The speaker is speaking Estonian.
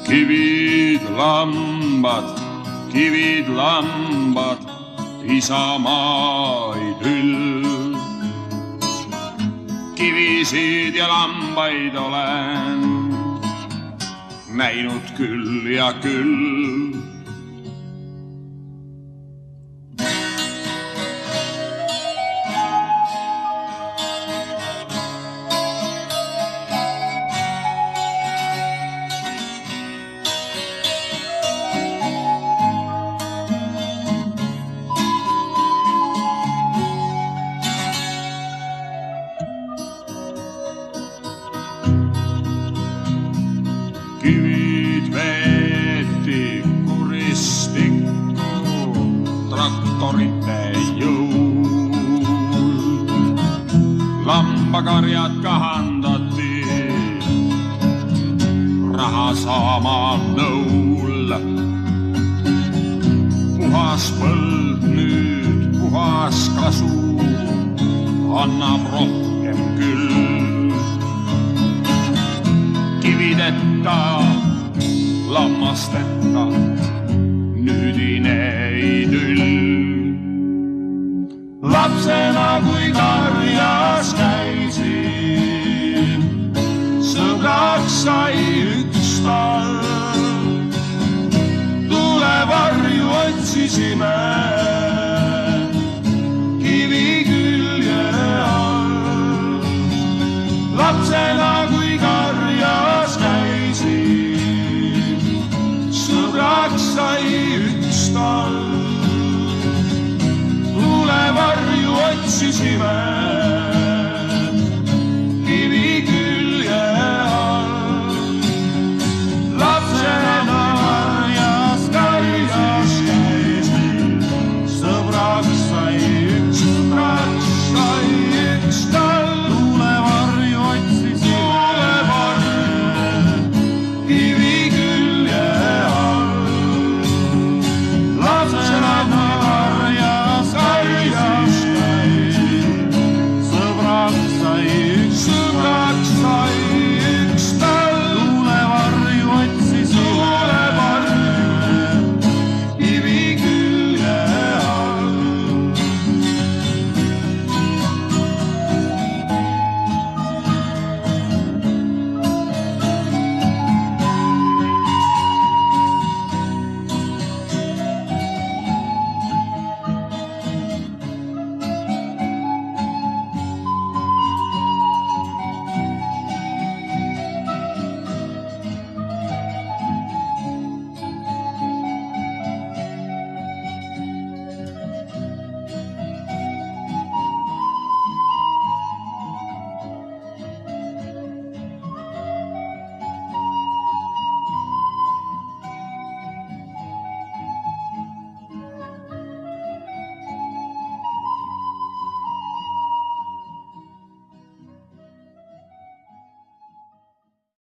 Kivid lambad, isamaa idüll. Kivisid ja lambaid olen näinud küll ja küll. Kivid veeti kuristikku traktorite jõul. Lambakarjad kahandati raha saama nõul. Puhas põld nüüd puhas kasu annab rohkem küll. Kivideta, lammasteta, nüüdine idüll. Lapsena kui karjas käisin, sõbraks sai üks talv. Tulevarju otsisime kivi külje all. Lapsena kui karjas käisin, sõbraks sai üks talv. Tulevarju otsisime kivi külje all. Lapsena karjas käisin, sõbraks sai üks talv. Tulevarju otsisime kivi külje all. Lapsena karjas käisin, sõbraks sai